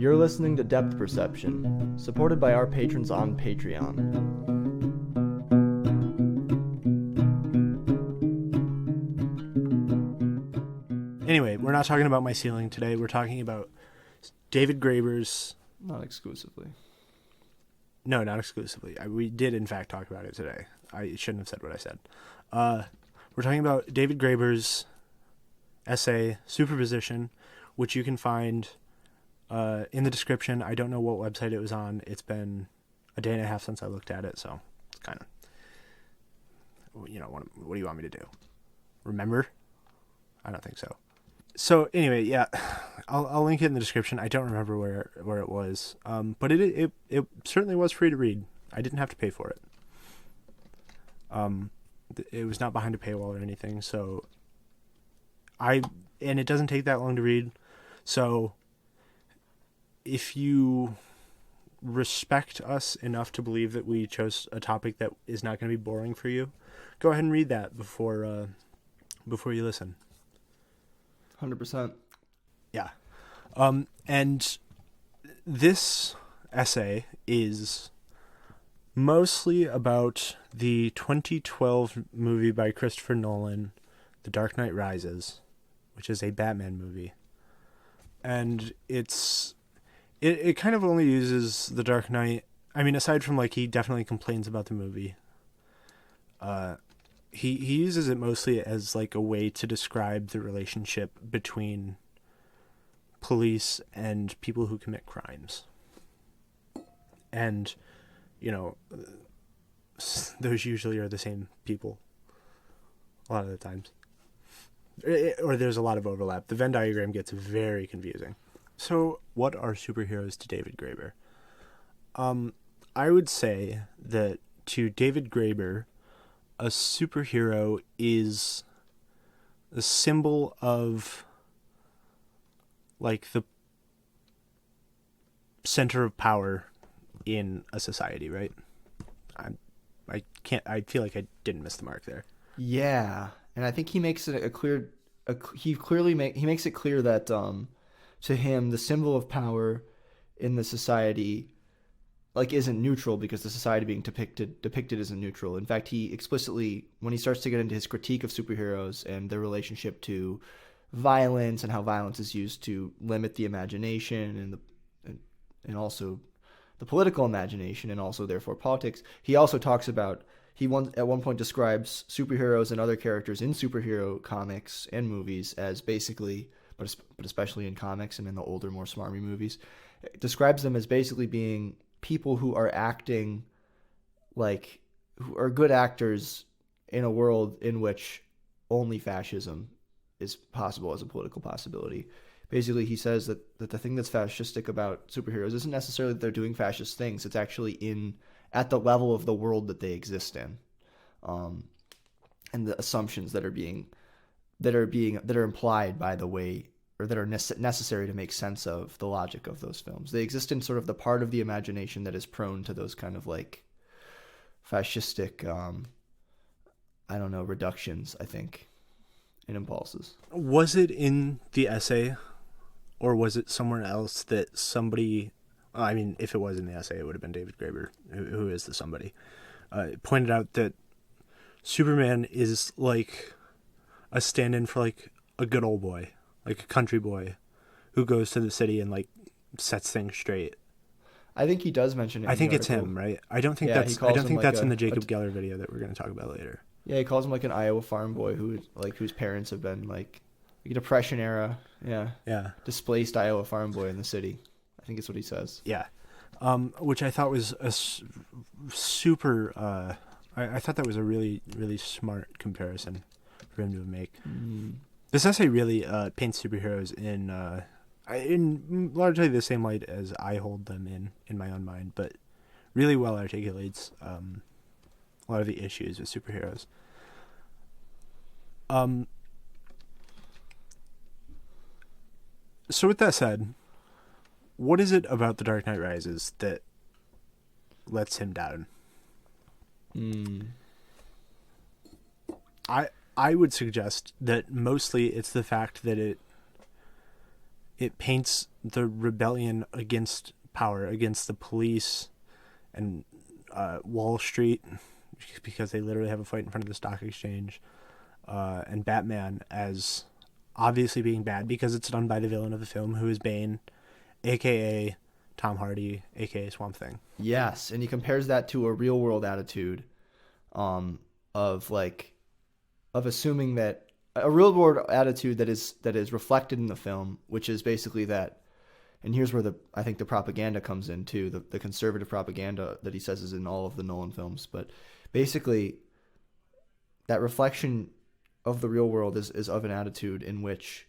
You're listening to Depth Perception, supported by our patrons on Patreon. Anyway, we're not talking about my ceiling today. We're talking about David Graeber's... Not exclusively. No, not exclusively. We did, in fact, talk about it today. I shouldn't have said what I said. We're talking about David Graeber's essay, Superposition, which you can find in the description. I don't know what website it was on. It's been a day and a half since I looked at it, so it's kind of, you know, what do you want me to do? Remember? I don't think so. So anyway, yeah, I'll link it in the description. I don't remember where it was, but it certainly was free to read. I didn't have to pay for it. It was not behind a paywall or anything, so and it doesn't take that long to read. So if you respect us enough to believe that we chose a topic that is not going to be boring for you, go ahead and read that before you listen. 100%. Yeah. And this essay is mostly about the 2012 movie by Christopher Nolan, The Dark Knight Rises, which is a Batman movie. And it kind of only uses The Dark Knight. I mean, aside from, like, he definitely complains about the movie. He uses it mostly as, like, a way to describe the relationship between police and people who commit crimes. And, you know, those usually are the same people a lot of the times. Or there's a lot of overlap. The Venn diagram gets very confusing. So, what are superheroes to David Graeber? I would say that to David Graeber, a superhero is a symbol of, like, the center of power in a society, right? I feel like I didn't miss the mark there. Yeah, and I think he makes it he makes it clear that to him the symbol of power in the society, like, isn't neutral, because the society being depicted isn't neutral. In fact, he explicitly, when he starts to get into his critique of superheroes and their relationship to violence and how violence is used to limit the imagination and also the political imagination and also therefore politics, he also talks about, at one point describes superheroes and other characters in superhero comics and movies as basically, but especially in comics and in the older, more smarmy movies, describes them as basically being people who are acting like, who are good actors in a world in which only fascism is possible as a political possibility. Basically, he says that the thing that's fascistic about superheroes isn't necessarily that they're doing fascist things. It's actually at the level of the world that they exist in, and the assumptions that are implied by the way, or that are necessary to make sense of the logic of those films. They exist in sort of the part of the imagination that is prone to those kind of, like, fascistic, reductions, I think, and impulses. Was it in the essay, or was it somewhere else that somebody, I mean, if it was in the essay, it would have been David Graeber, who is the somebody, pointed out that Superman is like a stand-in for, like, a good old boy, like a country boy who goes to the city and, like, sets things straight. I think he does mention it. I think it's him, right? I don't think that's in the Jacob Geller video that we're going to talk about later. Yeah, he calls him, like, an Iowa farm boy whose parents have been, like Depression era, displaced Iowa farm boy in the city. I think it's what he says. Yeah, which I thought was a super. I thought that was a really, really smart comparison for him to make. This essay really paints superheroes in largely the same light as I hold them in my own mind, but really well articulates a lot of the issues with superheroes. So with that said, what is it about The Dark Knight Rises that lets him down? I would suggest that mostly it's the fact that it paints the rebellion against power, against the police and Wall Street, because they literally have a fight in front of the stock exchange, and Batman as obviously being bad because it's done by the villain of the film, who is Bane, a.k.a. Tom Hardy, a.k.a. Swamp Thing. Yes, and he compares that to a real world attitude of assuming that a real world attitude that is reflected in the film, which is basically that, and here's where I think the propaganda comes in too, the conservative propaganda that he says is in all of the Nolan films, but basically that reflection of the real world is of an attitude in which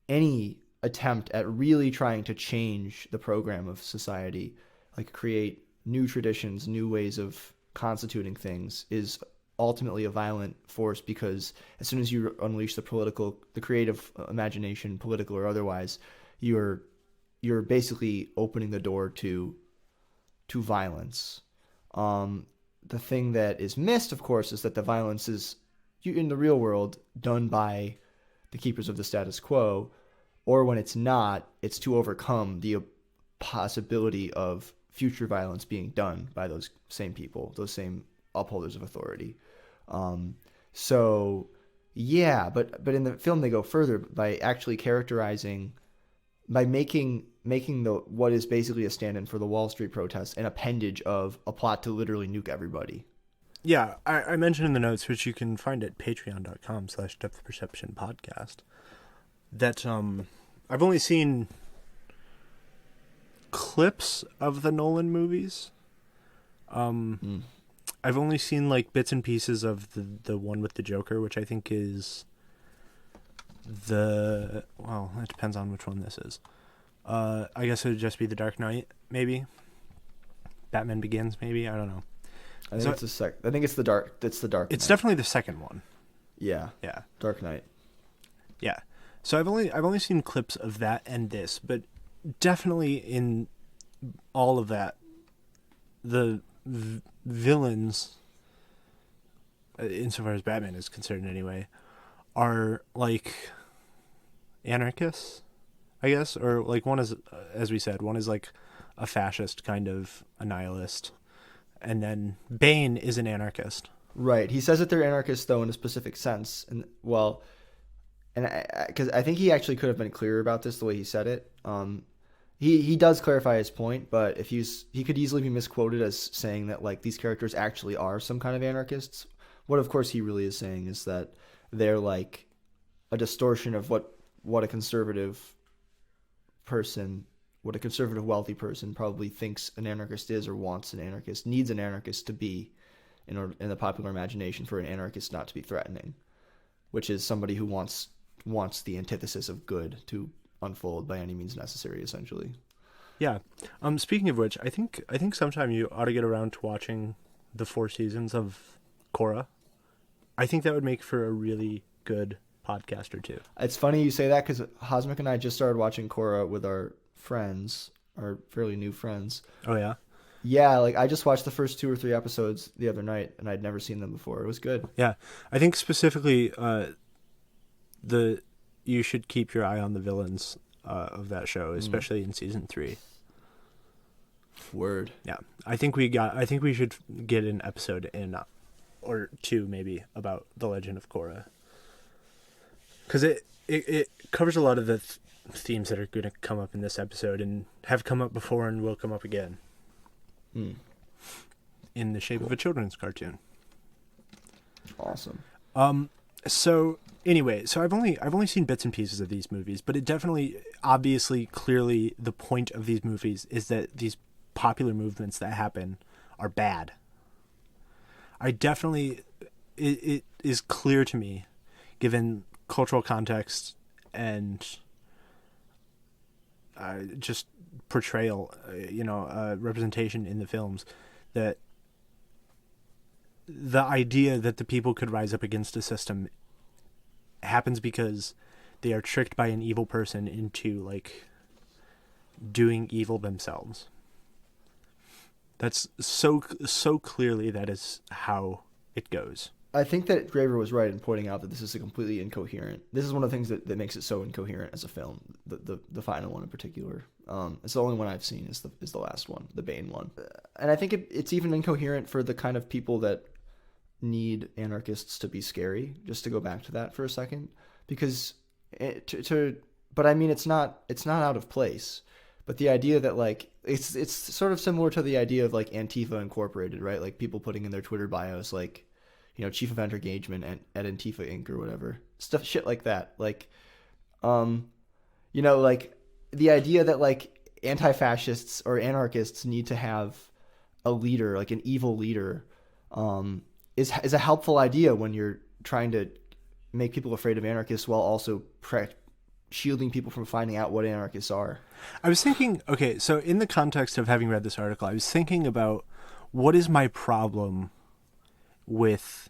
any attempt at really trying to change the program of society, like create new traditions, new ways of constituting things, is ultimately a violent force, because as soon as you unleash the creative imagination, political or otherwise, you're basically opening the door to violence. The thing that is missed, of course, is that the violence is in the real world done by the keepers of the status quo, or when it's not, it's to overcome the possibility of future violence being done by those same people, those same upholders of authority. So yeah, but in the film they go further by actually characterizing, by making what is basically a stand-in for the Wall Street protests an appendage of a plot to literally nuke everybody. Yeah, I mentioned in the notes, which you can find at patreon.com/depthperceptionpodcast, that I've only seen clips of the Nolan movies. I've only seen like bits and pieces of the one with the Joker, which I think is it depends on which one this is. I guess it would just be The Dark Knight, maybe. Batman Begins, maybe. I don't know. I think it's the Dark. It's the Dark Knight. It's definitely the second one. Yeah. Yeah. Dark Knight. Yeah. So I've only seen clips of that and this, but definitely in all of that, the villains, insofar as Batman is concerned anyway, are like anarchists, I guess, or like one is, as we said, one is like a fascist kind of a nihilist, and then Bane is an anarchist. Right. He says that they're anarchists though in a specific sense, and because I think he actually could have been clearer about this the way he said it. He does clarify his point, but he could easily be misquoted as saying that like these characters actually are some kind of anarchists. What of course he really is saying is that they're like a distortion of what a conservative wealthy person probably thinks an anarchist is, or wants an anarchist, needs an anarchist to be in the popular imagination, for an anarchist not to be threatening, which is somebody who wants the antithesis of good to unfold by any means necessary, essentially. Yeah. Speaking of which, I think sometime you ought to get around to watching the 4 seasons of Korra. I think that would make for a really good podcast or two. It's funny you say that, because Hosmic and I just started watching Korra with our friends, our fairly new friends. Oh yeah? Yeah, like I just watched the first 2 or 3 episodes the other night, and I'd never seen them before. It was good. Yeah. I think specifically you should keep your eye on the villains of that show, especially in season 3. Word. Yeah. I think we should get an episode in or 2 maybe about the Legend of Korra. Cuz it covers a lot of the themes that are going to come up in this episode and have come up before and will come up again. In the shape of a children's cartoon. Awesome. So anyway, I've only seen bits and pieces of these movies, but it definitely, obviously, clearly, the point of these movies is that these popular movements that happen are bad. It is clear to me, given cultural context and just portrayal, representation in the films, that the idea that the people could rise up against a system happens because they are tricked by an evil person into like doing evil themselves. That's so clearly that is how it goes. I think that Graeber was right in pointing out that this is a completely incoherent. This is one of the things that makes it so incoherent as a film. The final one in particular. It's the only one I've seen is the last one, the Bane one. And I think it's even incoherent for the kind of people that need anarchists to be scary. Just to go back to that for a second, because but I mean it's not out of place. But the idea that like it's sort of similar to the idea of like Antifa Incorporated, right? Like people putting in their Twitter bios like, chief event engagement at Antifa Inc. or whatever. Shit like that. Like, like the idea that like anti-fascists or anarchists need to have a leader, like an evil leader, is a helpful idea when you're trying to make people afraid of anarchists while also shielding people from finding out what anarchists are. I was thinking, okay, so in the context of having read this article, I was thinking about what is my problem with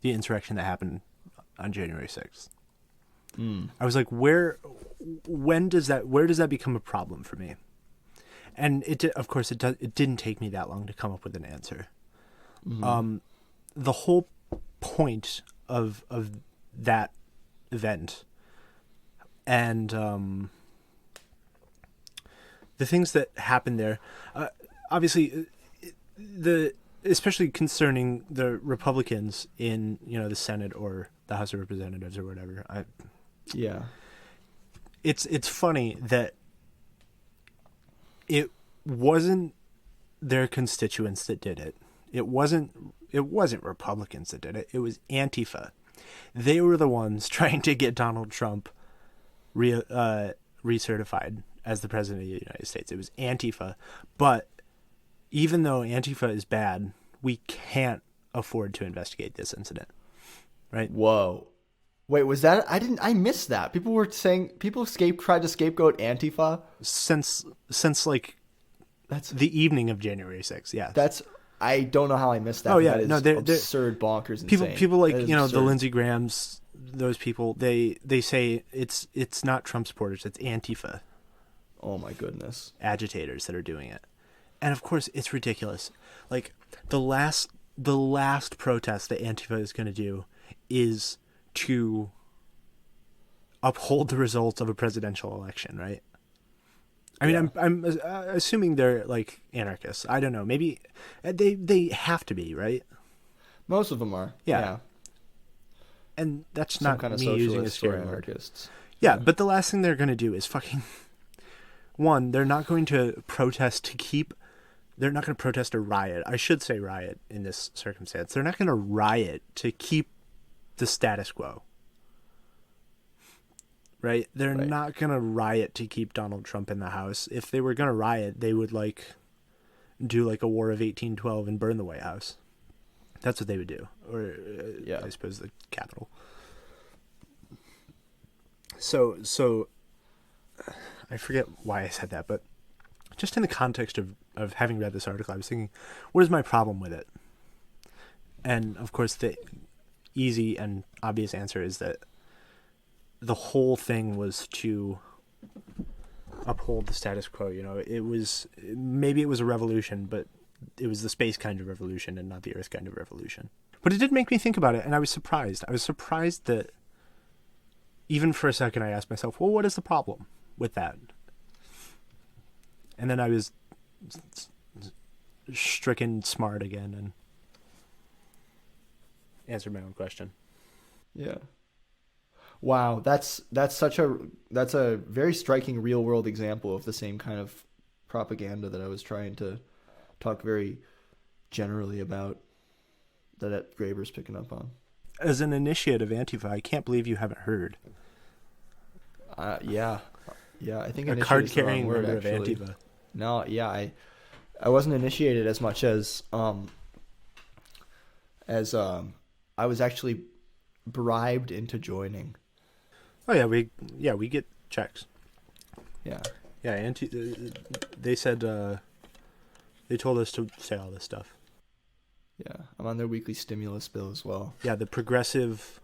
the insurrection that happened on January 6th. I was like, where does that become a problem for me? And of course, it didn't take me that long to come up with an answer. Mm-hmm. The whole point of that event and the things that happened there, obviously, especially concerning the Republicans in the Senate or the House of Representatives or whatever. It's funny that it wasn't their constituents that did it. It wasn't Republicans that did it. It was Antifa. They were the ones trying to get Donald Trump recertified as the president of the United States. It was Antifa. But even though Antifa is bad, we can't afford to investigate this incident. Right? Whoa. Wait, was that? I missed that. People were saying tried to scapegoat Antifa since like that's the evening of January 6th. Yes. I don't know how I missed that. Oh yeah, they're absurd, bonkers, insane. People like the Lindsey Grahams, those people. They say it's not Trump supporters, it's Antifa. Oh my goodness, agitators that are doing it, and of course it's ridiculous. Like the last protest that Antifa is going to do is to uphold the results of a presidential election, right? I mean, I'm assuming they're like anarchists. I don't know. Maybe they have to be, right? Most of them are. Yeah. And that's some not kind of me socialist using a scary or word. Anarchists. Yeah, but the last thing they're going to do is fucking one. They're not going to protest to keep. They're not going to protest or riot. I should say riot in this circumstance. They're not going to riot to keep the status quo. Right? They're not going to riot to keep Donald Trump in the House. If they were going to riot, they would do a War of 1812 and burn the White House. That's what they would do. Or I suppose the Capitol. So I forget why I said that, but just in the context of having read this article, I was thinking, what is my problem with it? And of course the easy and obvious answer is that the whole thing was to uphold the status quo. It was a revolution, but it was the space kind of revolution and not the Earth kind of revolution. But it did make me think about it, and I was surprised. I was surprised that even for a second I asked myself, well, what is the problem with that? And then I was stricken smart again and answered my own question. Yeah. Wow, that's a very striking real world example of the same kind of propaganda that I was trying to talk very generally about that Graeber's picking up on. As an initiate of Antifa, I can't believe you haven't heard. Yeah, I think a card carrying member of Antifa. No, yeah, I wasn't initiated as much as I was actually bribed into joining. Oh yeah, we get checks. Yeah. Yeah, they said they told us to say all this stuff. Yeah, I'm on their weekly stimulus bill as well. Yeah, the progressive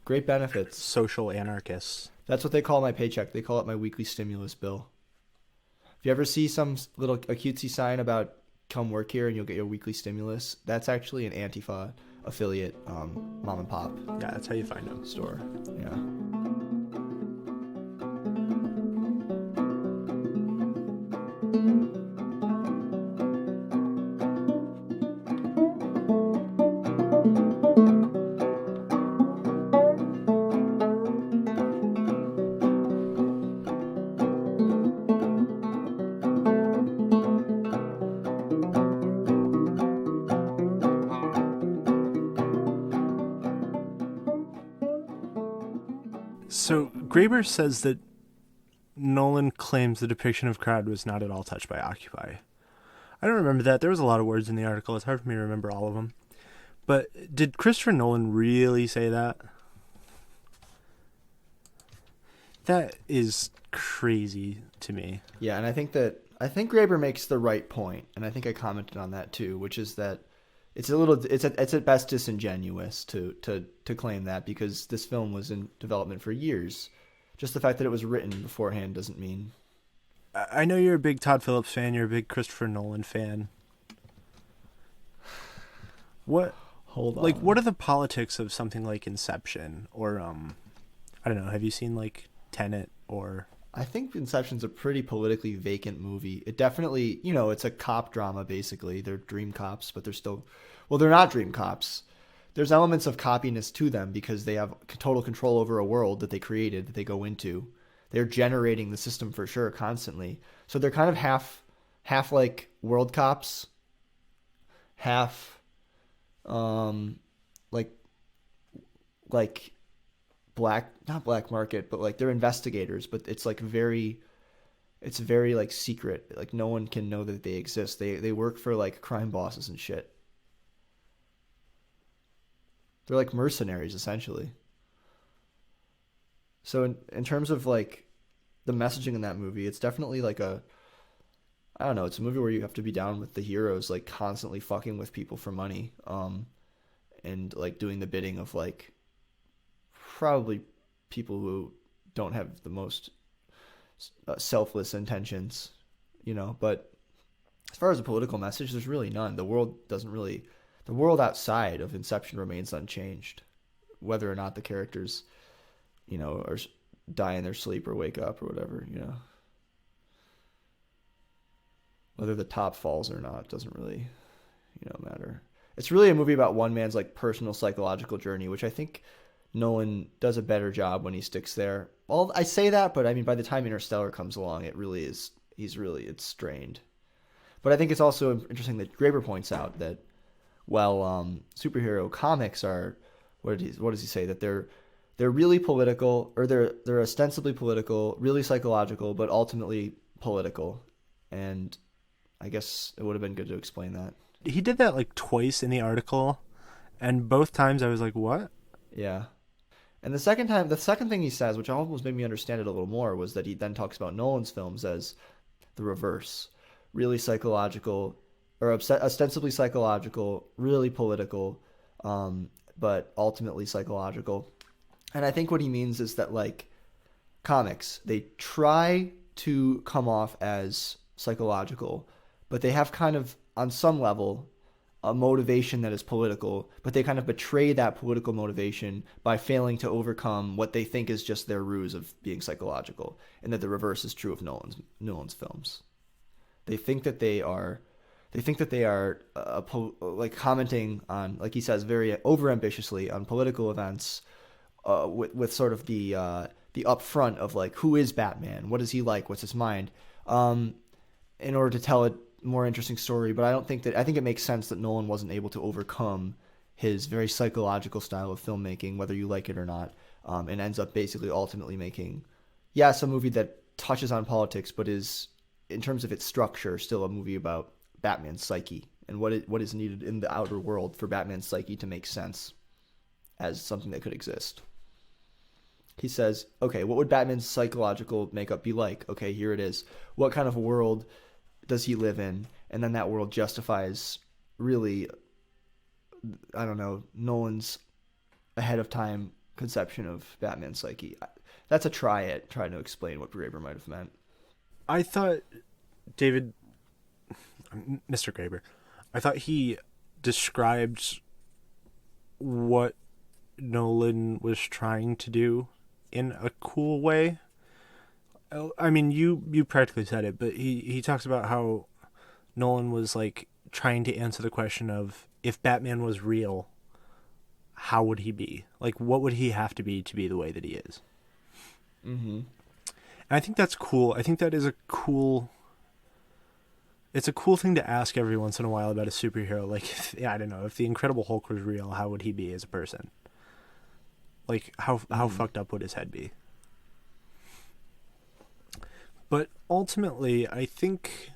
great benefits. Social anarchists. That's what they call my paycheck. They call it my weekly stimulus bill. If you ever see some a cutesy sign about come work here and you'll get your weekly stimulus, that's actually an Antifa affiliate mom and pop Yeah, that's how you find them. store. Yeah. So Graeber says that Nolan claims the depiction of crowd was not at all touched by Occupy. I don't remember that. There was a lot of words in the article. It's hard for me to remember all of them. But did Christopher Nolan really say that? That is crazy to me. Yeah, and I think Graeber makes the right point, and I think I commented on that too, which is that it's at best disingenuous to claim that, because this film was in development for years. Just the fact that it was written beforehand doesn't mean. I know you're a big Todd Phillips fan. You're a big Christopher Nolan fan. What? Hold on. Like, what are the politics of something like Inception, or I don't know. Have you seen like Tenet or? I think Inception's a pretty politically vacant movie. It definitely, it's a cop drama, basically. They're dream cops, but they're not dream cops. There's elements of coppiness to them because they have total control over a world that they created, that they go into. They're generating the system for sure, constantly. So they're kind of half like world cops, half, like not black market, but like they're investigators, but it's very like secret. Like no one can know that they exist. They work for like crime bosses and shit. They're like mercenaries essentially. So in terms of like the messaging in that movie, it's definitely like I don't know, it's a movie where you have to be down with the heroes, like constantly fucking with people for money, and like doing the bidding of like probably people who don't have the most selfless intentions, but as far as a political message, there's really none. The world outside of Inception remains unchanged, whether or not the characters, are die in their sleep or wake up or whatever, whether the top falls or not doesn't really, matter. It's really a movie about one man's like personal psychological journey, which I think Nolan does a better job when he sticks there. Well, I say that, but I mean, by the time Interstellar comes along, it really is, it's strained. But I think it's also interesting that Graeber points out that, superhero comics are, what does he say? That they're really political, or they're ostensibly political, really psychological, but ultimately political. And I guess it would have been good to explain that. He did that like twice in the article, and both times I was like, what? Yeah. And the second thing he says, which almost made me understand it a little more, was that he then talks about Nolan's films as the reverse. Really psychological, or ostensibly psychological, really political, but ultimately psychological. And I think what he means is that, like, comics, they try to come off as psychological, but they have kind of, on some level, a motivation that is political, but they kind of betray that political motivation by failing to overcome what they think is just their ruse of being psychological, and that the reverse is true of Nolan's films. They think that they are like commenting on, like he says, very overambitiously on political events, with sort of the upfront of like, who is Batman? What is he like? What's his mind? In order to tell a more interesting story. But I think it makes sense that Nolan wasn't able to overcome his very psychological style of filmmaking, whether you like it or not, and ends up basically ultimately making, yes, a movie that touches on politics, but is, in terms of its structure, still a movie about Batman's psyche and what is needed in the outer world for Batman's psyche to make sense as something that could exist. He says, okay, what would Batman's psychological makeup be like? Okay, here it is. What kind of world does he live in? And then that world justifies, really, I don't know, Nolan's ahead of time conception of Batman's psyche. That's trying to explain what Graeber might have meant. I thought Mr. Graeber, I thought he described what Nolan was trying to do in a cool way. I mean, you practically said it, but he talks about how Nolan was like trying to answer the question of, if Batman was real, how would he be? Like, what would he have to be the way that he is? Mm-hmm. And I think that's cool. I think that is a cool. It's a cool thing to ask every once in a while about a superhero. Like, I don't know, if the Incredible Hulk was real, how would he be as a person? Like, how fucked up would his head be? But ultimately, I think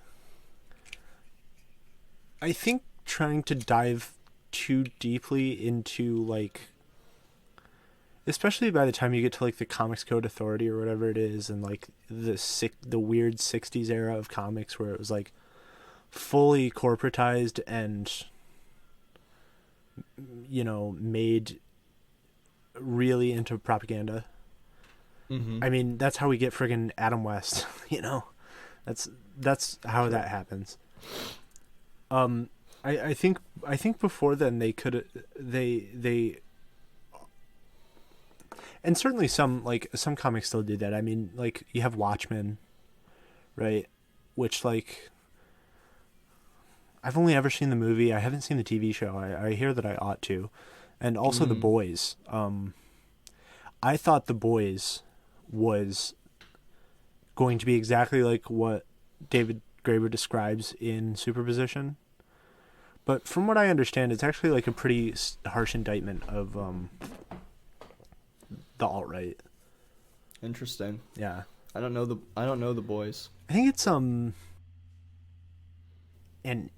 trying to dive too deeply into, like, especially by the time you get to like the Comics Code Authority or whatever it is, and like the weird 60s era of comics where it was like fully corporatized and, you know, made really into propaganda. Mm-hmm. I mean, that's how we get friggin' Adam West, you know? That's how that happens. I think before then they could they and certainly some comics still did that. I mean, like, you have Watchmen, right? Which, like, I've only ever seen the movie. I haven't seen the TV show. I hear that I ought to. And also The Boys. I thought The Boys was going to be exactly like what David Graeber describes in Superposition. But from what I understand, it's actually like a pretty harsh indictment of the alt-right. Interesting. Yeah. I don't know the Boys. I think it's an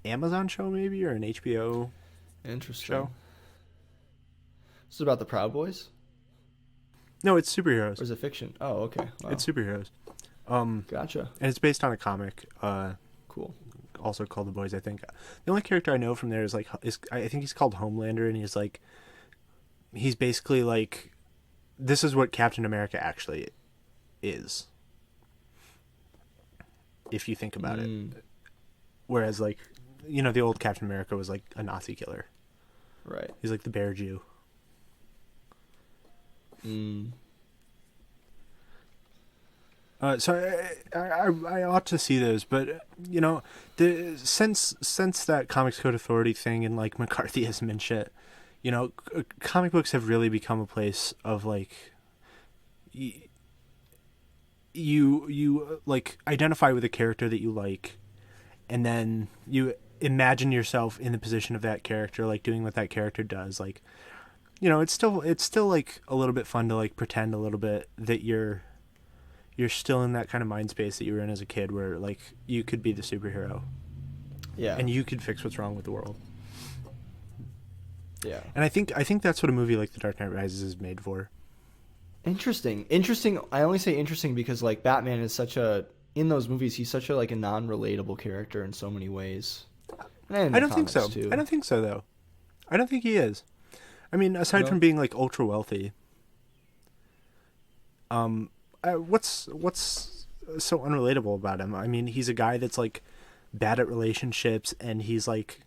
Amazon show maybe, or an HBO Interesting. show. This is about the Proud Boys? No, it's superheroes. Or is it fiction? Oh, okay. Wow. It's superheroes. Gotcha. And it's based on a comic. Cool. Also called The Boys, I think. The only character I know from there is I think he's called Homelander, and he's basically like, this is what Captain America actually is, if you think about it. Whereas, like, you know, the old Captain America was like a Nazi killer. Right. He's like the Bear Jew. So I ought to see those, but, you know, since that Comics Code Authority thing and like McCarthyism and shit, you know, comic books have really become a place of like, you like identify with a character that you like, and then you imagine yourself in the position of that character, like doing what that character does. Like, you know, it's still like a little bit fun to like pretend a little bit that you're still in that kind of mind space that you were in as a kid, where like you could be the superhero. Yeah. And you could fix what's wrong with the world. Yeah. And I think that's what a movie like The Dark Knight Rises is made for. Interesting. I only say interesting because like Batman is in those movies he's such a like a non-relatable character in so many ways. I don't think so. Too. I don't think so though. I don't think he is. I mean, aside from being like ultra wealthy, what's so unrelatable about him? I mean, he's a guy that's like bad at relationships, and he's like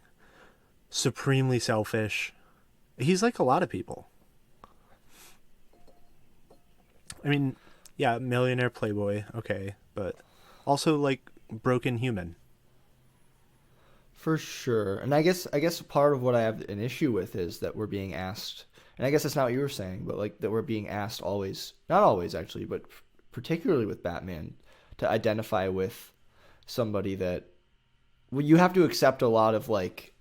supremely selfish. He's like a lot of people. I mean, yeah, millionaire playboy, okay, but also like broken human. For sure. And I guess part of what I have an issue with is that we're being asked, and I guess that's not what you were saying, but like that we're being asked always, not always actually, but particularly with Batman, to identify with somebody that, well, you have to accept a lot of like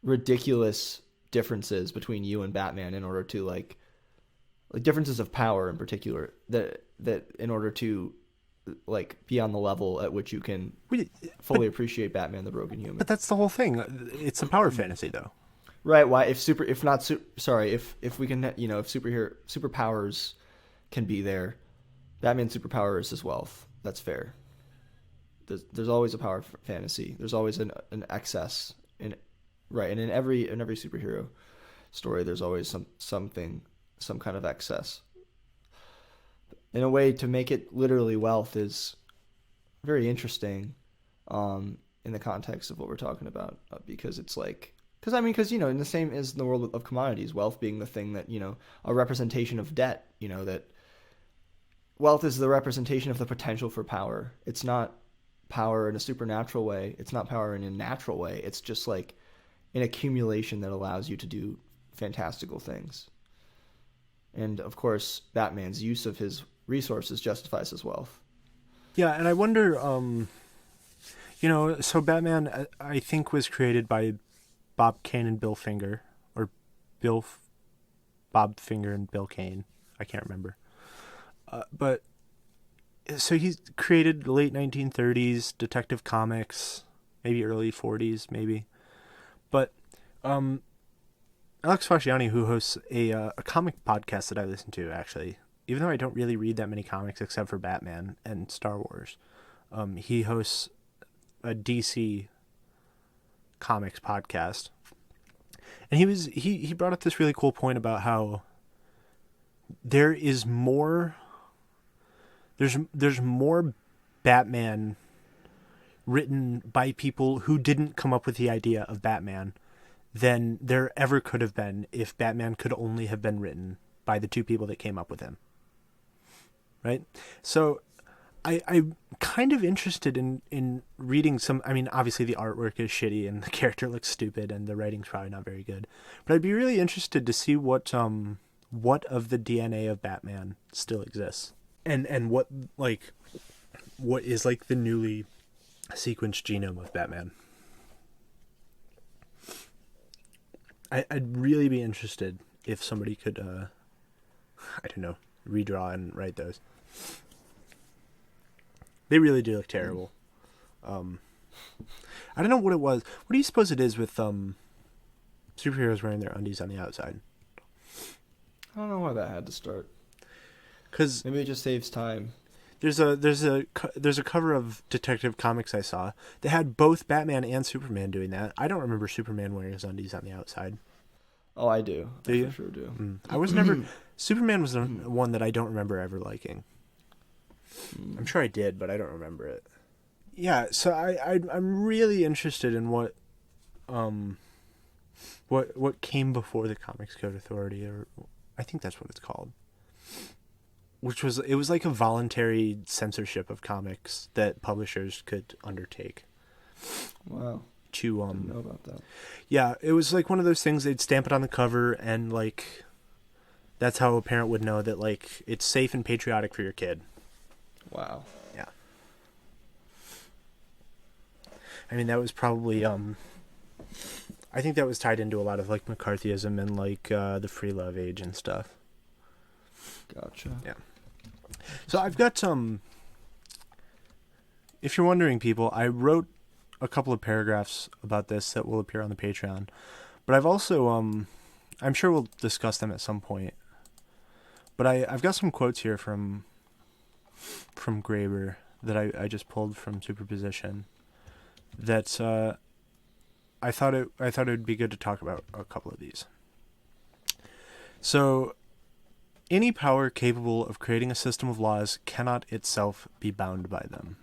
ridiculous differences between you and Batman in order to like differences of power in particular, that in order to like be on the level at which you can fully appreciate Batman the broken human. But that's the whole thing. It's a power fantasy though. Right, why if we can, you know, if superpowers can be there, Batman's superpower is his wealth. That's fair. There's always a power fantasy. There's always an excess and in every superhero story there's always some kind of excess. In a way, to make it literally wealth is very interesting in the context of what we're talking about, because it's like Because I mean, because in the same as in the world of commodities, wealth being the thing that a representation of debt. That wealth is the representation of the potential for power. It's not power in a supernatural way. It's not power in a natural way. It's just like an accumulation that allows you to do fantastical things. And of course, Batman's use of his resources justifies his wealth. Yeah, and I wonder, so Batman, I think, was created by Bob Kane and Bill Finger, or Bob Finger and Bill Kane. I can't remember. But so he's created late 1930s Detective Comics, maybe early 40s, maybe. But Alex Fasciani, who hosts a comic podcast that I listen to, actually, even though I don't really read that many comics except for Batman and Star Wars, he hosts a DC comics podcast. And he brought up this really cool point about how there's more Batman written by people who didn't come up with the idea of Batman than there ever could have been if Batman could only have been written by the two people that came up with him. Right? So I'm kind of interested in reading some. I mean, obviously the artwork is shitty and the character looks stupid and the writing's probably not very good. But I'd be really interested to see what of the DNA of Batman still exists. And what is like the newly sequenced genome of Batman. I'd really be interested if somebody could, I don't know, redraw and write those. They really do look terrible. I don't know what it was. What do you suppose it is with superheroes wearing their undies on the outside? I don't know why that had to start. 'Cause maybe it just saves time. There's a cover of Detective Comics I saw that had both Batman and Superman doing that. I don't remember Superman wearing his undies on the outside. Oh, I do. Do you? For sure do. I was never. Superman was the one that I don't remember ever liking. I'm sure I did, but I don't remember it. Yeah, so I'm really interested in what came before the Comics Code Authority, or I think that's what it's called. It was like a voluntary censorship of comics that publishers could undertake. Wow. Didn't know about that. Yeah, it was like one of those things. They'd stamp it on the cover, and like that's how a parent would know that like it's safe and patriotic for your kid. Wow. Yeah. I mean, that was probably I think that was tied into a lot of like McCarthyism and like the free love age and stuff. Gotcha. Yeah. So I've got if you're wondering, people, I wrote a couple of paragraphs about this that will appear on the Patreon, but I've also I'm sure we'll discuss them at some point. But I've got some quotes here from Graeber that I just pulled from Superposition that I thought it would be good to talk about a couple of these. So, any power capable of creating a system of laws cannot itself be bound by them.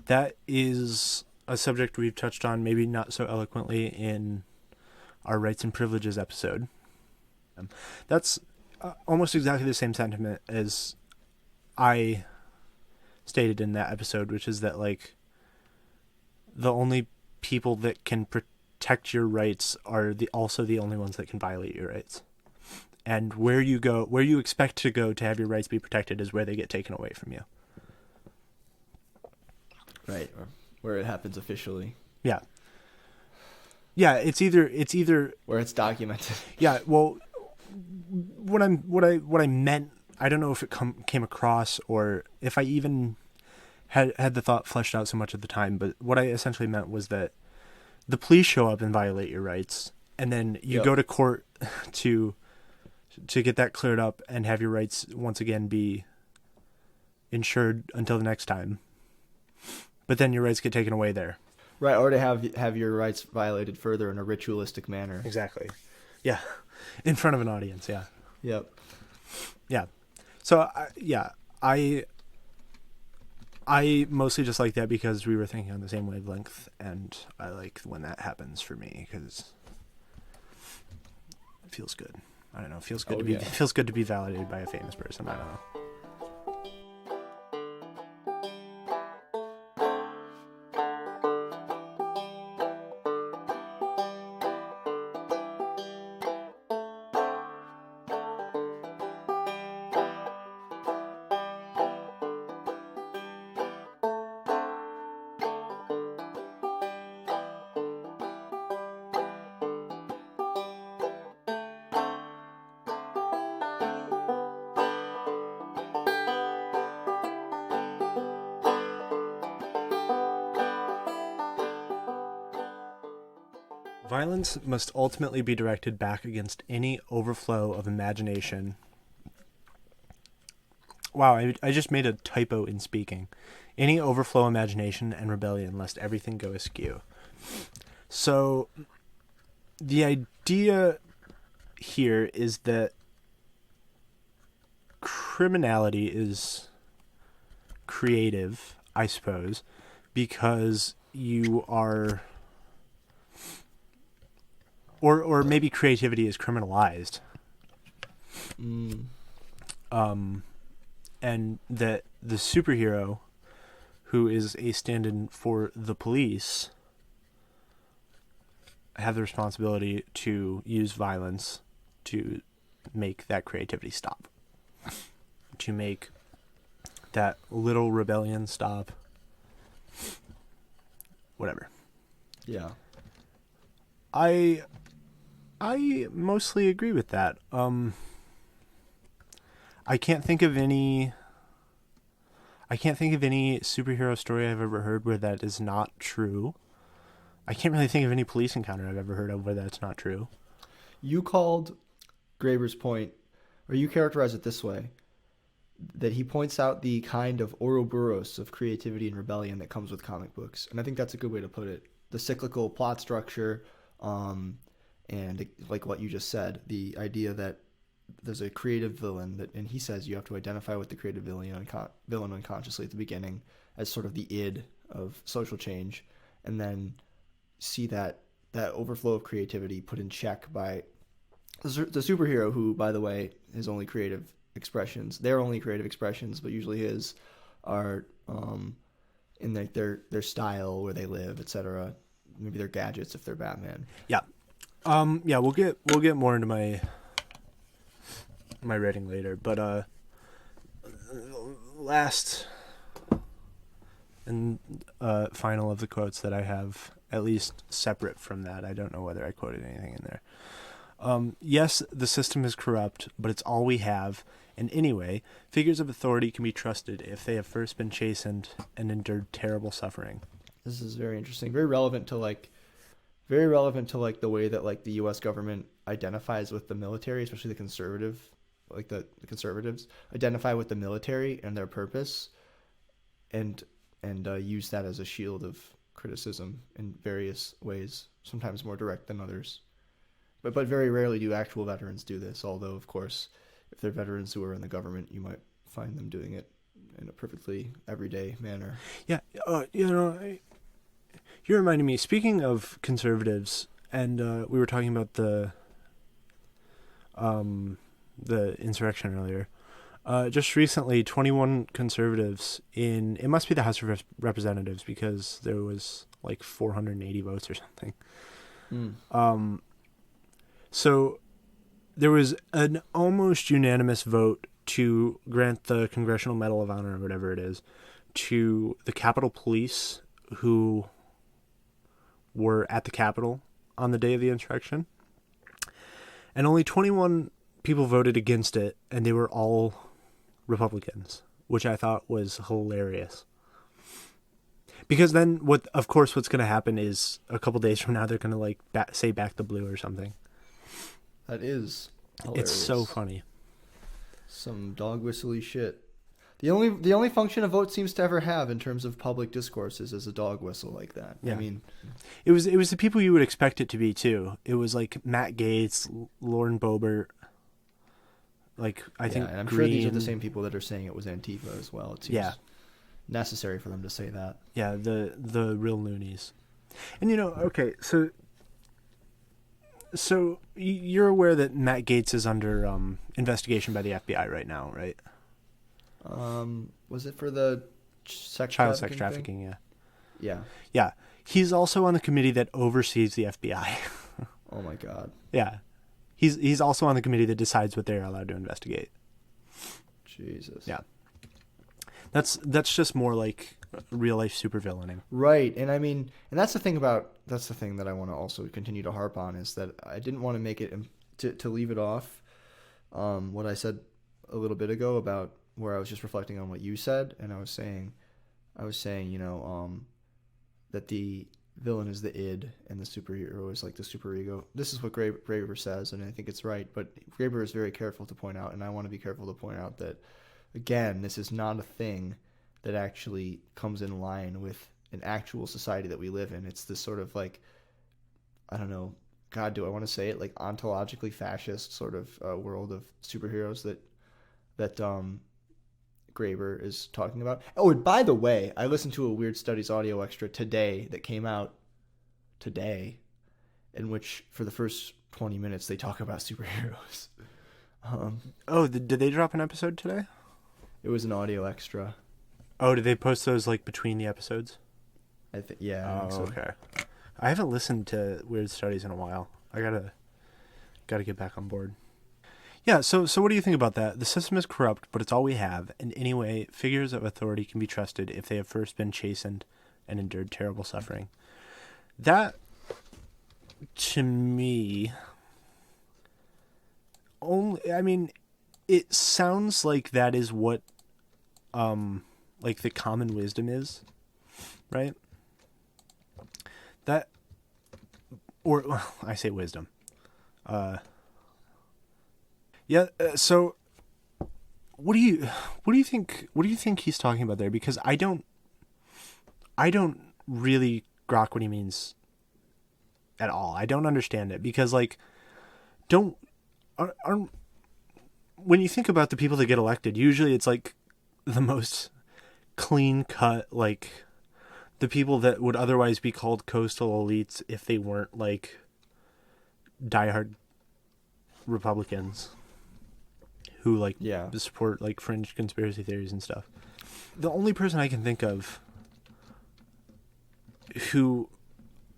That is a subject we've touched on, maybe not so eloquently, in our Rights and Privileges episode. That's almost exactly the same sentiment as I stated in that episode, which is that, like, the only people that can protect your rights are also the only ones that can violate your rights. And where you expect to go to have your rights be protected is where they get taken away from you. Right, or where it happens officially. Yeah. Yeah, it's either where it's documented. Yeah, well, what I meant, I don't know if it came across or if I even had the thought fleshed out so much at the time, but what I essentially meant was that the police show up and violate your rights, and then you go to court to get that cleared up and have your rights once again be insured until the next time. But then your rights get taken away there. Right, or to have your rights violated further in a ritualistic manner. Exactly. Yeah. In front of an audience, yeah. I mostly just like that because we were thinking on the same wavelength, and I like when that happens for me because it feels good. I don't know. It feels good it feels good to be validated by a famous person. I don't know. Violence must ultimately be directed back against any overflow of imagination. Wow, I just made a typo in speaking. Any overflow imagination and rebellion, lest everything go askew. So, the idea here is that criminality is creative, I suppose, because you are... Or maybe creativity is criminalized. And that the superhero, who is a stand-in for the police, have the responsibility to use violence to make that creativity stop. To make that little rebellion stop. Whatever. Yeah. I mostly agree with that. I can't think of any superhero story I've ever heard where that is not true. I can't really think of any police encounter I've ever heard of where that's not true. You called Graeber's point, or you characterize it this way, that he points out the kind of Ouroboros of creativity and rebellion that comes with comic books. And I think that's a good way to put it. The cyclical plot structure, and like what you just said, the idea that there's a creative villain, and he says you have to identify with the creative villain unconsciously at the beginning as sort of the id of social change, and then see that overflow of creativity put in check by the superhero, who, by the way, his only creative expressions, their only creative expressions, but usually his, are in their style, where they live, etc. Maybe their gadgets if they're Batman. Yeah. We'll get more into my rating later, but last and final of the quotes that I have, at least separate from that, I don't know whether I quoted anything in there. Yes, the system is corrupt, but it's all we have, and anyway, figures of authority can be trusted if they have first been chastened and endured terrible suffering. This is very interesting, very relevant to the way that the U.S. government identifies with the military, especially the conservatives identify with the military and their purpose, and use that as a shield of criticism in various ways, sometimes more direct than others. But very rarely do actual veterans do this, although, of course, if they're veterans who are in the government, you might find them doing it in a perfectly everyday manner. Yeah, you're reminding me, speaking of conservatives, and we were talking about the insurrection earlier. Just recently, 21 conservatives it must be the House of Representatives, because there was 480 votes or something. So there was an almost unanimous vote to grant the Congressional Medal of Honor, or whatever it is, to the Capitol Police who were at the Capitol on the day of the insurrection. And only 21 people voted against it, and they were all Republicans, which I thought was hilarious. Because then, what's going to happen is a couple days from now, they're going to say back the blue or something. That is hilarious. It's so funny. Some dog whistly shit. The only function a vote seems to ever have in terms of public discourse is as a dog whistle like that. Yeah. I mean, it was the people you would expect it to be too. It was Matt Gaetz, Lauren Boebert, I think. And I'm Green. sure these are the same people that are saying it was Antifa as well. It seems necessary for them to say that. Yeah, the real loonies. And okay, so you're aware that Matt Gaetz is under investigation by the FBI right now, right? Was it for the Child sex trafficking, thing? yeah. Yeah. Yeah. He's also on the committee that oversees the FBI. Oh my God. Yeah. He's also on the committee that decides what they're allowed to investigate. Jesus. Yeah. That's just more like real life supervillaining. Right. And I mean, and that's the thing that I want to also continue to harp on, is that I didn't want to make it to leave it off what I said a little bit ago about where I was just reflecting on what you said, and I was saying, that the villain is the id and the superhero is like the superego. This is what Graeber says, and I think it's right, but Graeber is very careful to point out, and I want to be careful to point out that, again, this is not a thing that actually comes in line with an actual society that we live in. It's this sort of like, I don't know, God, do I want to say it, like ontologically fascist sort of world of superheroes that Graeber is talking about. Oh, and by the way, I listened to a Weird Studies audio extra today that came out today, in which for the first 20 minutes they talk about superheroes. Did they drop an episode today? It was an audio extra. Oh, did they post those like between the episodes? I think, yeah. I think so. Okay. I haven't listened to Weird Studies in a while. I gotta get back on board. Yeah, so what do you think about that? The system is corrupt, but it's all we have, and anyway, figures of authority can be trusted if they have first been chastened and endured terrible suffering. That, to me, it sounds like that is what, like the common wisdom is, right? That, or, well, I say wisdom. Yeah. So, what do you think he's talking about there? Because I don't really grok what he means at all. I don't understand it, because like, when you think about the people that get elected, usually it's like the most clean cut, like the people that would otherwise be called coastal elites if they weren't like diehard Republicans who like support like fringe conspiracy theories and stuff. The only person I can think of who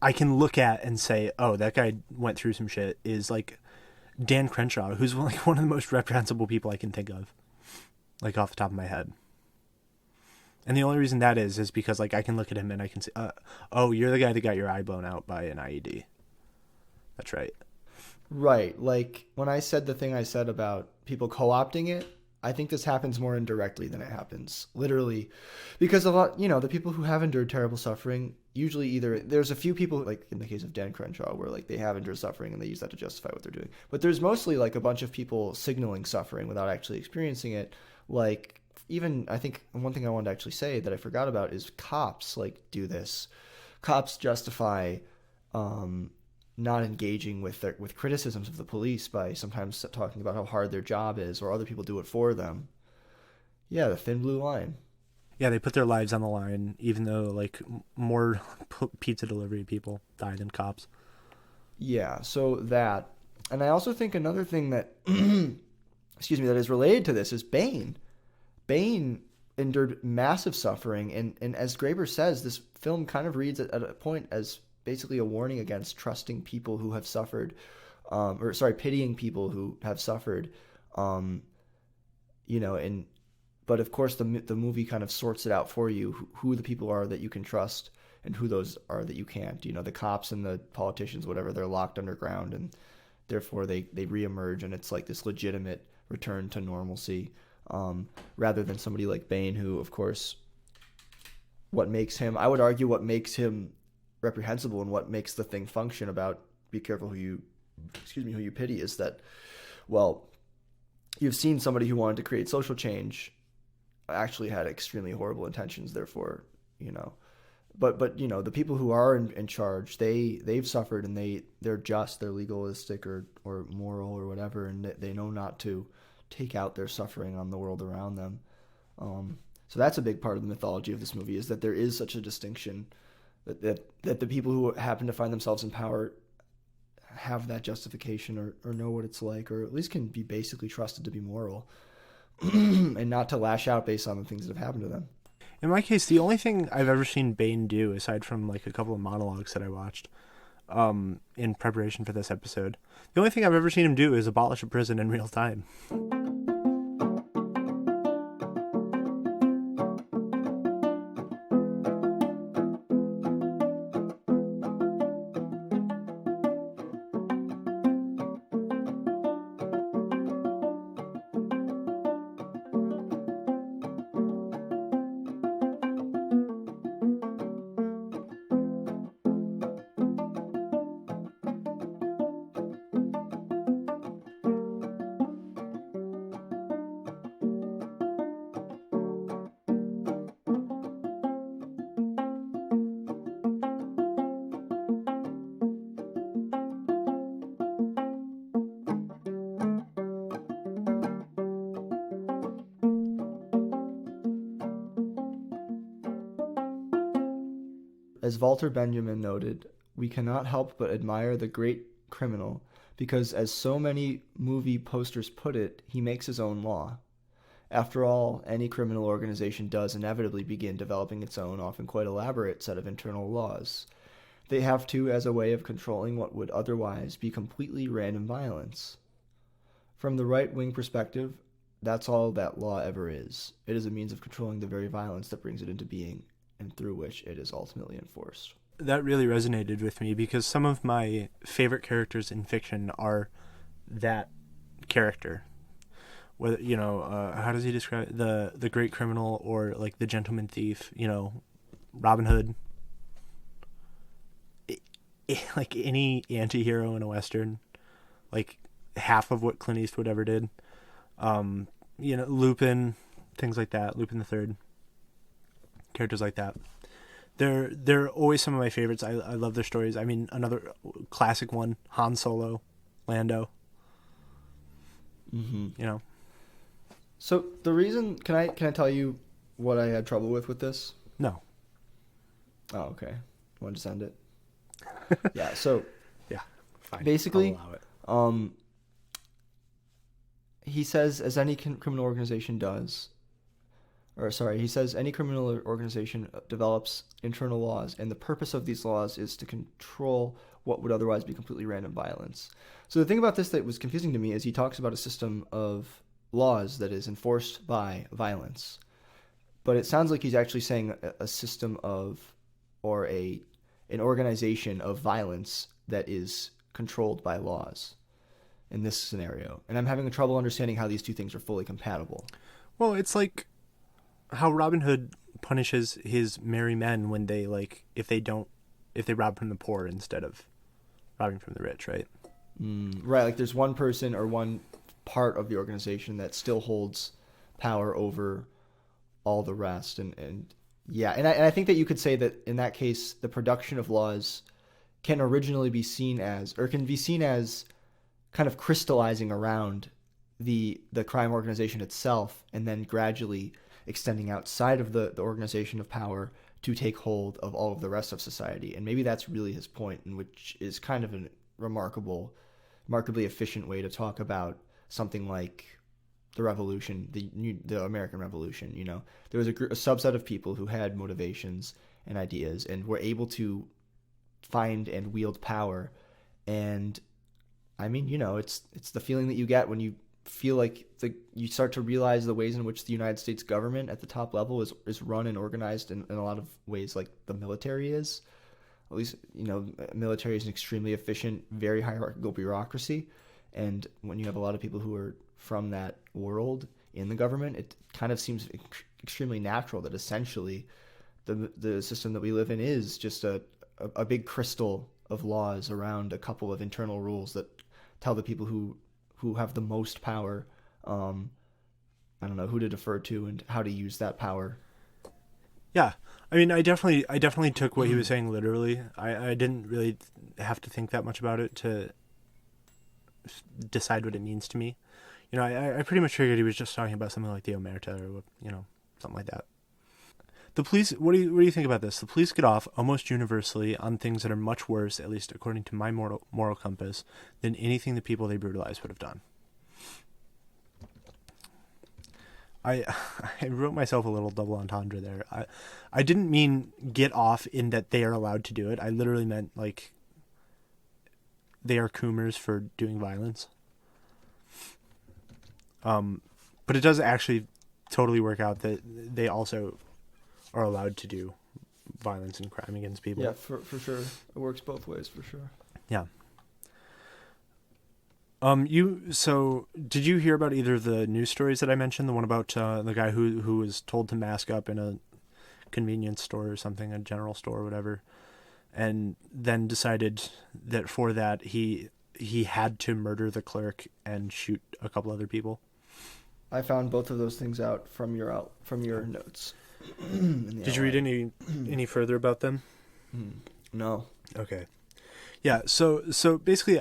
I can look at and say, oh, that guy went through some shit, is like Dan Crenshaw, who's like one of the most reprehensible people I can think of, like off the top of my head. And the only reason that is because like I can look at him and I can say, oh, you're the guy that got your eye blown out by an IED. That's right. Right. Like when I said the thing I said about people co-opting it, I think this happens more indirectly than it happens literally, because a lot, the people who have endured terrible suffering, usually either there's a few people, like in the case of Dan Crenshaw, where like they have endured suffering and they use that to justify what they're doing. But there's mostly like a bunch of people signaling suffering without actually experiencing it. Like even, I think one thing I wanted to actually say that I forgot about is cops like do this. Cops justify, not engaging with criticisms of the police by sometimes talking about how hard their job is, or other people do it for them. Yeah, the thin blue line. Yeah, they put their lives on the line, even though like more pizza delivery people die than cops. Yeah, so that, and I also think another thing that, excuse me, that is related to this is Bane. Bane endured massive suffering, and as Graeber says, this film kind of reads at a point as basically a warning against trusting people who have suffered, pitying people who have suffered, but of course the movie kind of sorts it out for you, who the people are that you can trust and who those are that you can't. The cops and the politicians, whatever, they're locked underground, and therefore they reemerge, and it's like this legitimate return to normalcy, rather than somebody like Bane, who, of course, I would argue what makes him reprehensible and what makes the thing function about be careful who you pity is that, well, you've seen somebody who wanted to create social change actually had extremely horrible intentions, therefore, but the people who are in charge, they've suffered, and they're just, they're legalistic or moral or whatever, and they know not to take out their suffering on the world around them. So that's a big part of the mythology of this movie, is that there is such a distinction, that the people who happen to find themselves in power have that justification, or know what it's like, or at least can be basically trusted to be moral and not to lash out based on the things that have happened to them. In my case, the only thing I've ever seen Bane do, aside from like a couple of monologues that I watched in preparation for this episode, the only thing I've ever seen him do is abolish a prison in real time. As Walter Benjamin noted, we cannot help but admire the great criminal because, as so many movie posters put it, he makes his own law. After all, any criminal organization does inevitably begin developing its own, often quite elaborate, set of internal laws. They have to, as a way of controlling what would otherwise be completely random violence. From the right-wing perspective, that's all that law ever is. It is a means of controlling the very violence that brings it into being, and through which it is ultimately enforced. That really resonated with me because some of my favorite characters in fiction are that character. Whether, how does he describe it? The great criminal, or like the gentleman thief, Robin Hood. Like any anti-hero in a Western, like half of what Clint Eastwood ever did. Lupin, things like that, Lupin the Third. Characters like that. They're always some of my favorites. I love their stories. I mean, another classic one, Han Solo, Lando. Mm-hmm. So the reason, can I tell you what I had trouble with this? No. Oh, okay. Want to just end it? Yeah. So yeah, fine. Basically, I'll allow it. He says, as any criminal organization does. He says any criminal organization develops internal laws, and the purpose of these laws is to control what would otherwise be completely random violence. So the thing about this that was confusing to me is he talks about a system of laws that is enforced by violence. But it sounds like he's actually saying a system of, or an organization of violence that is controlled by laws in this scenario. And I'm having trouble understanding how these two things are fully compatible. Well, it's like how Robin Hood punishes his merry men when they if they rob from the poor instead of robbing from the rich, right? Right, like there's one person or one part of the organization that still holds power over all the rest, and I think that you could say that in that case the production of laws can originally be seen as, or can be seen as, kind of crystallizing around the crime organization itself, and then gradually extending outside of the organization of power to take hold of all of the rest of society. And maybe that's really his point, and which is kind of a remarkably efficient way to talk about something like the revolution, the American Revolution. There was a subset of people who had motivations and ideas and were able to find and wield power. And I mean, it's the feeling that you get when you feel like you start to realize the ways in which the United States government at the top level is run and organized in a lot of ways like the military is. At least, military is an extremely efficient, very hierarchical bureaucracy. And when you have a lot of people who are from that world in the government, it kind of seems extremely natural that essentially the system that we live in is just a big crystal of laws around a couple of internal rules that tell the people who have the most power, who to defer to and how to use that power. Yeah, I mean, I definitely took what he was saying literally. I didn't really have to think that much about it to decide what it means to me. I pretty much figured he was just talking about something like the Omerta or something like that. The police. What do you think about this? The police get off almost universally on things that are much worse, at least according to my moral compass, than anything the people they brutalized would have done. I I wrote myself a little double entendre there. I didn't mean get off in that they are allowed to do it. I literally meant like they are coomers for doing violence. But it does actually totally work out that they also are allowed to do violence and crime against people. Yeah, for sure. It works both ways for sure. Yeah. So did you hear about either of the news stories that I mentioned? The one about the guy who was told to mask up in a convenience store or something, a general store or whatever, and then decided that for that he had to murder the clerk and shoot a couple other people. I found both of those things out from your notes. Did you read any further about them? No. Okay. Yeah. So basically,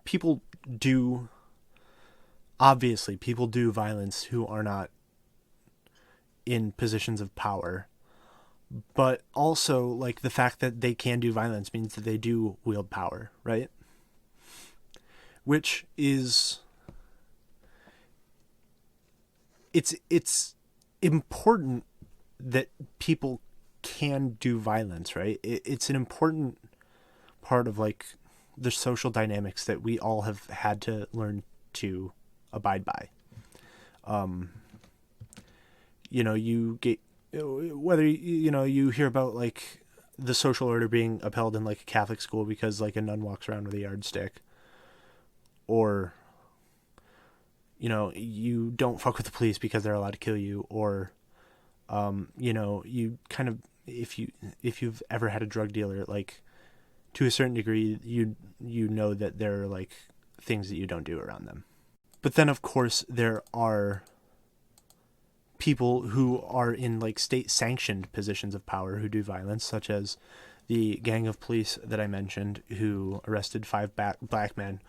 people do violence who are not in positions of power, but also like the fact that they can do violence means that they do wield power, right? Which is it's important that people can do violence, right? It's an important part of like the social dynamics that we all have had to learn to abide by. You get whether you hear about like the social order being upheld in like a Catholic school because like a nun walks around with a yardstick, or you don't fuck with the police because they're allowed to kill you, or you kind of if you've ever had a drug dealer, like to a certain degree you know that there are like things that you don't do around them. But then of course there are people who are in like state sanctioned positions of power who do violence, such as the gang of police that I mentioned who arrested 5 black men.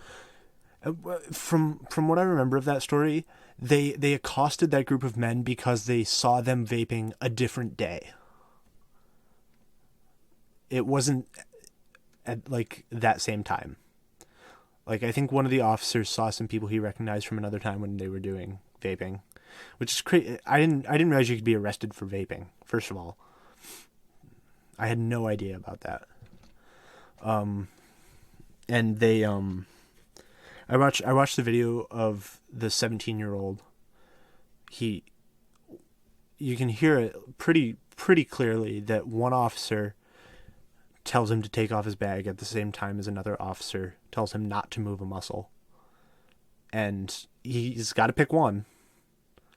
From what I remember of that story, they accosted that group of men because they saw them vaping a different day. It wasn't at like that same time. Like I think one of the officers saw some people he recognized from another time when they were doing vaping, which is crazy. I didn't realize you could be arrested for vaping. First of all, I had no idea about that. And they I watched the video of the 17-year-old. You can hear it pretty clearly that one officer tells him to take off his bag at the same time as another officer tells him not to move a muscle. And he's got to pick one.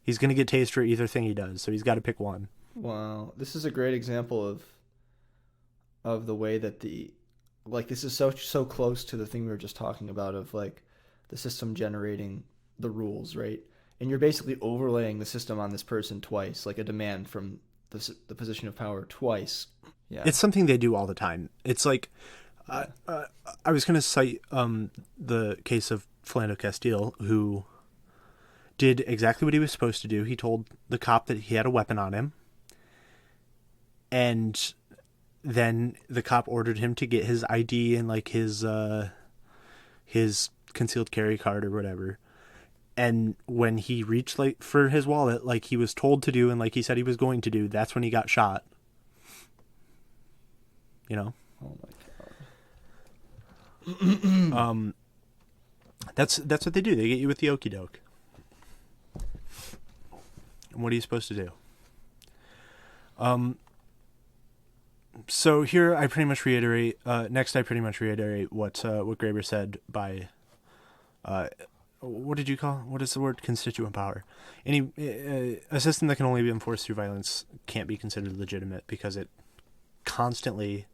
He's going to get tased for either thing he does, so he's got to pick one. Wow, this is a great example of the way that this is so close to the thing we were just talking about of like the system generating the rules, right? And you're basically overlaying the system on this person twice, like a demand from the position of power twice. Yeah, it's something they do all the time. It's like I was going to cite the case of Philando Castile, who did exactly what he was supposed to do. He told the cop that he had a weapon on him, and then the cop ordered him to get his ID and like his concealed carry card or whatever. And when he reached like for his wallet, like he was told to do and like he said he was going to do, that's when he got shot. Oh my god. That's what they do. They get you with the okie doke. And what are you supposed to do? So here I pretty much reiterate. Next, I pretty much reiterate what Graeber said by. What did you call? What is the word? Constituent power. Any a system that can only be enforced through violence can't be considered legitimate because it constantly,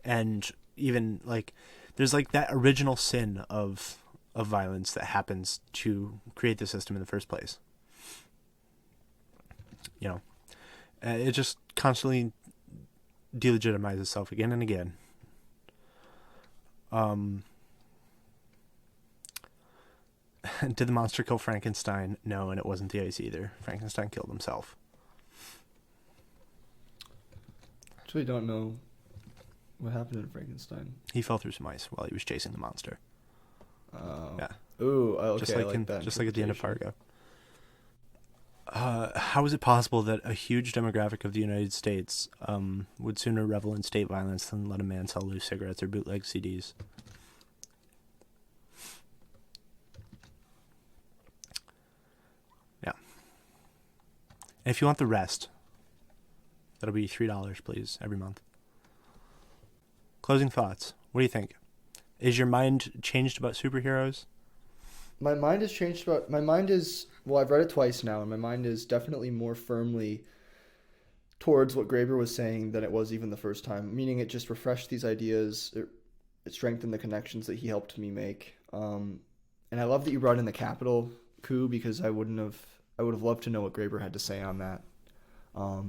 and even like there's like that original sin of violence that happens to create the system in the first place. It just constantly delegitimizes itself again and again. Did the monster kill Frankenstein? No, and it wasn't the ice either. Frankenstein killed himself. Actually, don't know what happened in Frankenstein. He fell through some ice while he was chasing the monster. Yeah. Ooh, okay. Just like I like that. just like at the end of interpretation. Fargo. How is it possible that a huge demographic of the United States would sooner revel in state violence than let a man sell loose cigarettes or bootleg CDs? Yeah. And if you want the rest, that'll be $3, please, every month. Closing thoughts. What do you think? Is your mind changed about superheroes? My mind has changed about. My mind is. Well, I've read it twice now, and my mind is definitely more firmly towards what Graeber was saying than it was even the first time. Meaning, it just refreshed these ideas. It strengthened the connections that he helped me make. And I love that you brought in the Capitol coup because I would have loved to know what Graeber had to say on that. I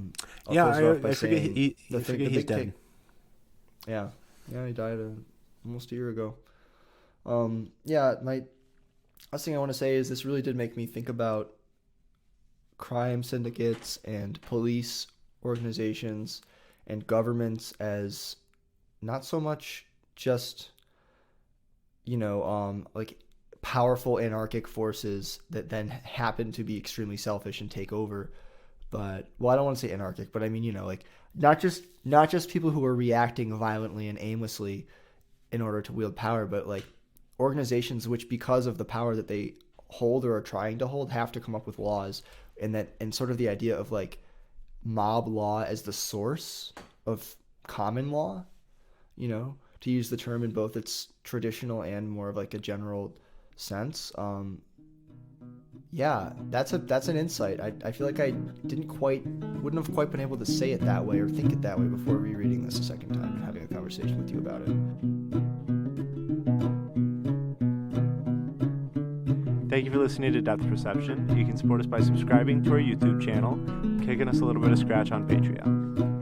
forget he's dead. Yeah, he died almost a year ago. My last thing I want to say is this really did make me think about crime syndicates and police organizations and governments as not so much just, like powerful anarchic forces that then happen to be extremely selfish and take over. But, well, I don't want to say anarchic, but I mean, like not just people who are reacting violently and aimlessly in order to wield power, but like organizations which, because of the power that they hold or are trying to hold, have to come up with laws, and sort of the idea of like mob law as the source of common law, to use the term in both its traditional and more of like a general sense. That's an insight. I feel like I wouldn't have quite been able to say it that way or think it that way before rereading this a second time and having a conversation with you about it. Thank you for listening to Depth Perception. You can support us by subscribing to our YouTube channel, kicking us a little bit of scratch on Patreon.